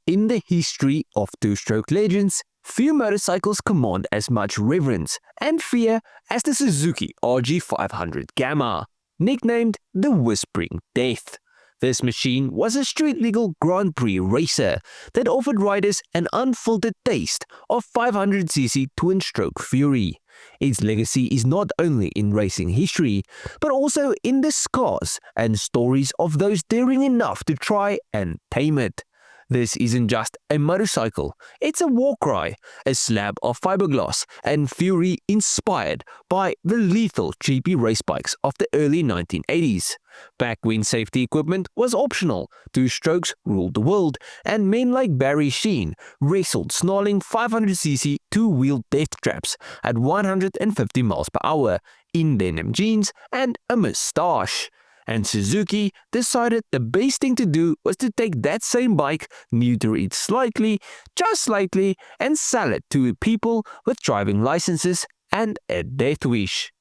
In the history of two-stroke legends, few motorcycles command as much reverence and fear as the Suzuki RG500 Gamma, nicknamed the Whispering Death. This machine was a street-legal Grand Prix racer that offered riders an unfiltered taste of 500cc twin-stroke fury. Its legacy is not only in racing history, but also in the scars and stories of those daring enough to try and tame it. This isn't just a motorcycle, it's a war cry, a slab of fiberglass and fury inspired by the lethal cheapy race bikes of the early 1980s. Back when safety equipment was optional, two strokes ruled the world, and men like Barry Sheen wrestled snarling 500cc two-wheel death traps at 150 miles per hour in denim jeans and a moustache. And Suzuki decided the best thing to do was to take that same bike, neuter it slightly, just slightly, and sell it to people with driving licenses and a death wish.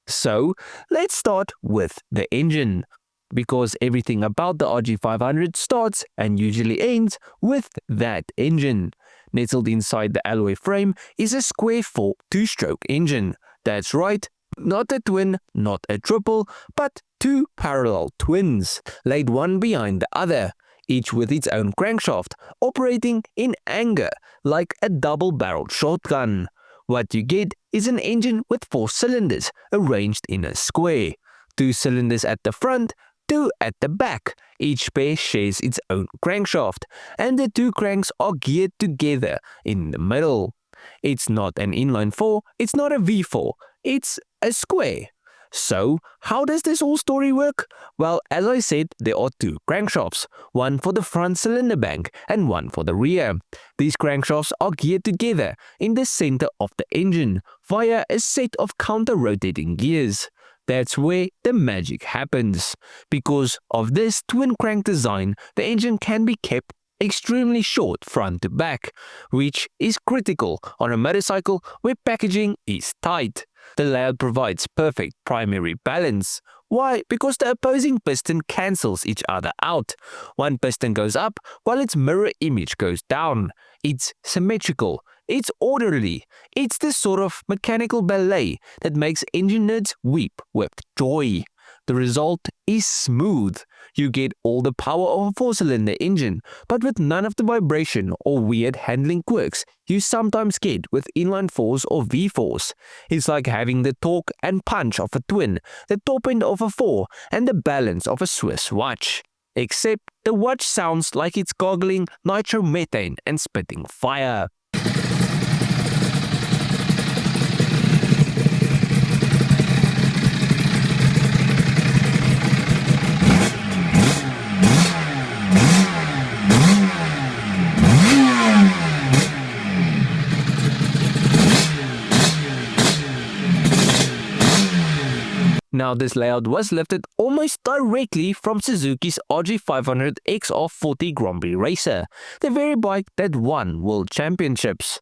So, let's start with the engine, because everything about the RG500 starts and usually ends with that engine. Nestled inside the alloy frame is a square 4 two-stroke engine. That's right, not a twin, not a triple, but two parallel twins, laid one behind the other, each with its own crankshaft, operating in anger like a double-barreled shotgun. What you get is an engine with 4 cylinders arranged in a square, 2 cylinders at the front, 2 at the back. Each pair shares its own crankshaft, and the 2 cranks are geared together in the middle. It's not an inline 4, it's not a V4, it's a square. So, how does this whole story work? Well, as I said, there are 2 crankshafts, one for the front cylinder bank and one for the rear. These crankshafts are geared together in the center of the engine via a set of counter-rotating gears. That's where the magic happens. Because of this twin crank design, the engine can be kept extremely short front to back, which is critical on a motorcycle where packaging is tight. The layout provides perfect primary balance. Why? Because the opposing piston cancels each other out. One piston goes up while its mirror image goes down. It's symmetrical. It's orderly. It's the sort of mechanical ballet that makes engine nerds weep with joy. The result is smooth. You get all the power of a 4-cylinder engine, but with none of the vibration or weird handling quirks you sometimes get with inline 4s or V4s. It's like having the torque and punch of a twin, the top end of a 4, and the balance of a Swiss watch. Except the watch sounds like it's gargling nitromethane and spitting fire. Now this layout was lifted almost directly from Suzuki's RG500 XR40 Grand Prix racer, the very bike that won world championships.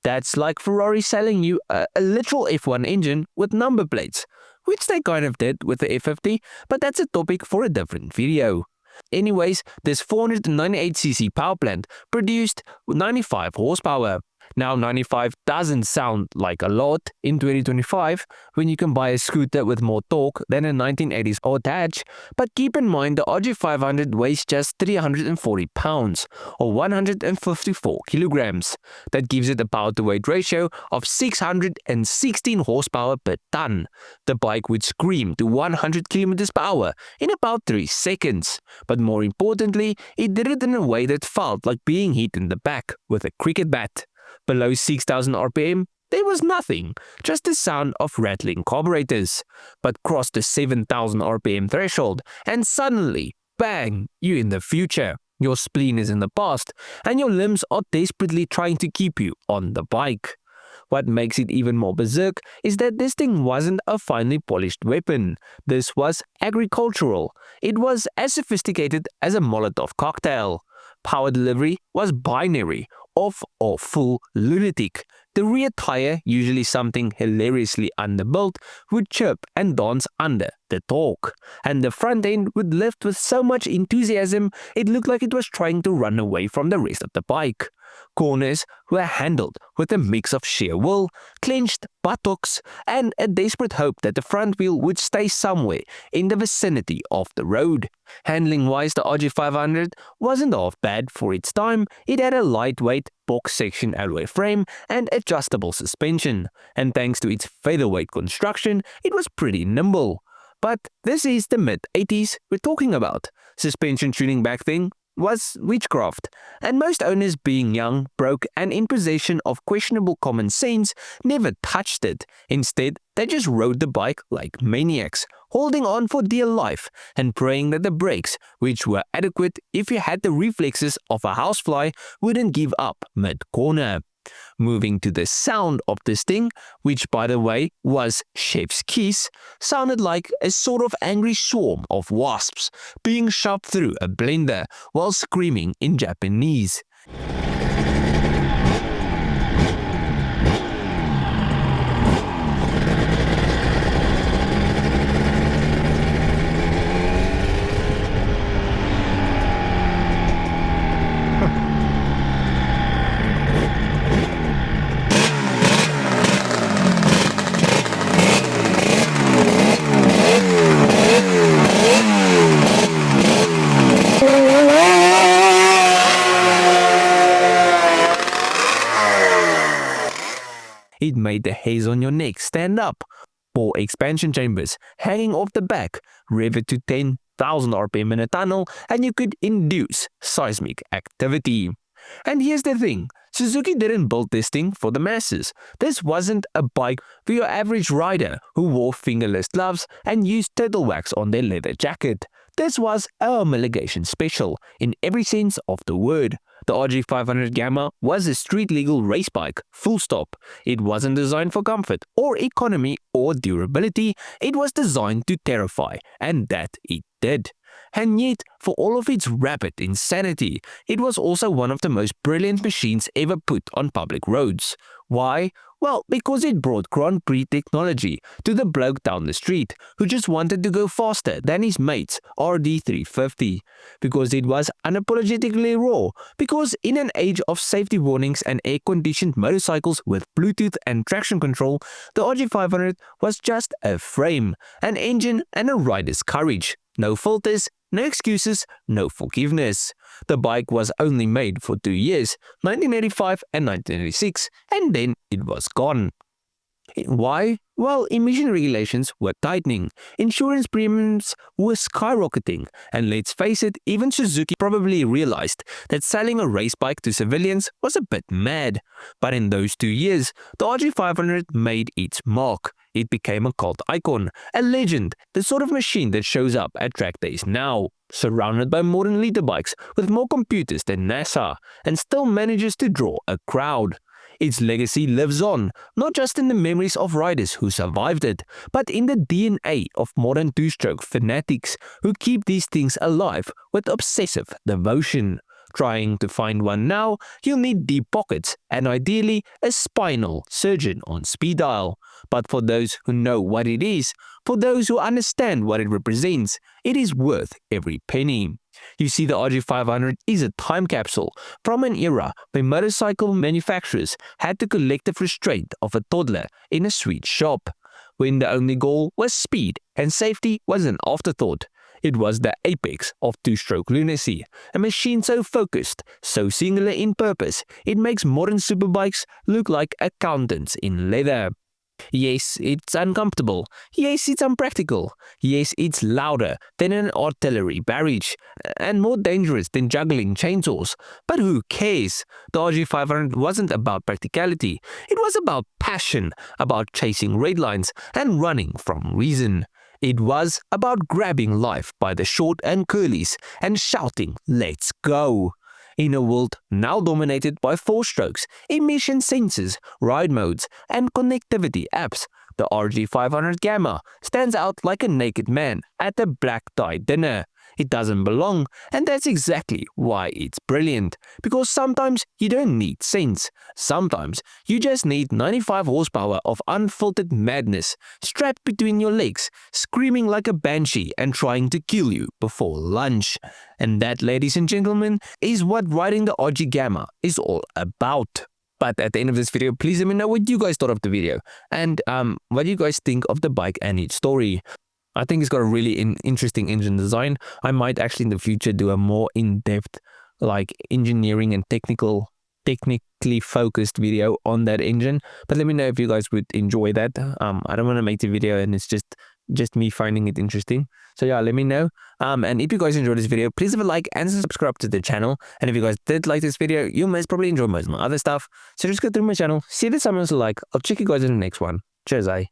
That's like Ferrari selling you a literal F1 engine with number plates, which they kind of did with the F50, but that's a topic for a different video. Anyways, this 498cc power plant produced 95 horsepower. Now 95 doesn't sound like a lot in 2025 when you can buy a scooter with more torque than a 1980s old hatch, but keep in mind the RG500 weighs just 340 pounds or 154 kilograms. That gives it a power to weight ratio of 616 horsepower per ton. The bike would scream to 100 kilometers per hour in about 3 seconds, but more importantly, it did it in a way that felt like being hit in the back with a cricket bat. Below 6,000 RPM, there was nothing, just the sound of rattling carburetors. But cross the 7,000 RPM threshold, and suddenly, bang, you're in the future. Your spleen is in the past, and your limbs are desperately trying to keep you on the bike. What makes it even more berserk is that this thing wasn't a finely polished weapon. This was agricultural. It was as sophisticated as a Molotov cocktail. power delivery was binary, off or full lunatic. The rear tire, usually something hilariously underbuilt, would chirp and dance under the torque, and the front end would lift with so much enthusiasm it looked like it was trying to run away from the rest of the bike. Corners were handled with a mix of sheer will, clenched buttocks, and a desperate hope that the front wheel would stay somewhere in the vicinity of the road. Handling-wise, the RG500 wasn't half bad for its time. It had a lightweight box-section alloy frame and adjustable suspension, and thanks to its featherweight construction, it was pretty nimble. But this is the mid-80s we're talking about. Suspension tuning back then was witchcraft, and most owners, being young, broke, and in possession of questionable common sense, never touched it. Instead, they just rode the bike like maniacs, holding on for dear life and praying that the brakes, which were adequate if you had the reflexes of a housefly, wouldn't give up mid-corner. Moving to the sound of this thing, which by the way was chef's kiss, sounded like a sort of angry swarm of wasps being shoved through a blender while screaming in Japanese. It made the hairs on your neck stand up. 4 expansion chambers hanging off the back, rev it to 10,000 RPM in a tunnel, and you could induce seismic activity. And here's the thing, Suzuki didn't build this thing for the masses. This wasn't a bike for your average rider who wore fingerless gloves and used turtle wax on their leather jacket. This was a homologation special in every sense of the word. The RG500 Gamma was a street-legal race bike, full stop. It wasn't designed for comfort or economy or durability. It was designed to terrify, and that it did. And yet, for all of its rapid insanity, it was also one of the most brilliant machines ever put on public roads. Why? Well, because it brought Grand Prix technology to the bloke down the street who just wanted to go faster than his mate's RD350. Because it was unapologetically raw. Because in an age of safety warnings and air-conditioned motorcycles with Bluetooth and traction control, the RG500 was just a frame, an engine, and a rider's courage. No filters, no excuses, no forgiveness. The bike was only made for 2 years, 1985 and 1986, and then it was gone. Why? Well, emission regulations were tightening, insurance premiums were skyrocketing, and let's face it, even Suzuki probably realized that selling a race bike to civilians was a bit mad. But in those 2 years, the RG500 made its mark. It became a cult icon, a legend, the sort of machine that shows up at track days now, surrounded by modern leader bikes with more computers than NASA, and still manages to draw a crowd. Its legacy lives on, not just in the memories of riders who survived it, but in the DNA of modern two-stroke fanatics who keep these things alive with obsessive devotion. Trying to find one now, you'll need deep pockets and ideally a spinal surgeon on speed dial. But for those who know what it is, for those who understand what it represents, it is worth every penny. You see, the RG500 is a time capsule from an era when motorcycle manufacturers had to collect the restraint of a toddler in a sweet shop, when the only goal was speed and safety was an afterthought. It was the apex of two-stroke lunacy, a machine so focused, so singular in purpose, it makes modern superbikes look like accountants in leather. Yes, it's uncomfortable. Yes, it's unpractical. Yes, it's louder than an artillery barrage and more dangerous than juggling chainsaws. But who cares? The RG500 wasn't about practicality. It was about passion, about chasing red lines and running from reason. It was about grabbing life by the short and curlies and shouting, "Let's go!" In a world now dominated by 4 strokes, emission sensors, ride modes, and connectivity apps, The RG500 Gamma stands out like a naked man at a black tie dinner. It doesn't belong, and that's exactly why it's brilliant. Because sometimes you don't need sense. Sometimes you just need 95 horsepower of unfiltered madness strapped between your legs, screaming like a banshee and trying to kill you before lunch. And that, ladies and gentlemen, is what riding the RG Gamma is all about. But at the end of this video, please let me know what you guys thought of the video and what you guys think of the bike and its story. I think it's got a really interesting engine design. I might actually in the future do a more in-depth like engineering and technically focused video on that engine. But let me know if you guys would enjoy that. I don't want to make the video and it's just me finding it interesting. So yeah, let me know. And if you guys enjoyed this video, please leave a like and subscribe to the channel. And if you guys did like this video, you must probably enjoy most of my other stuff. So just go through my channel, see the summons like. I'll check you guys in the next one. Cheers, eh?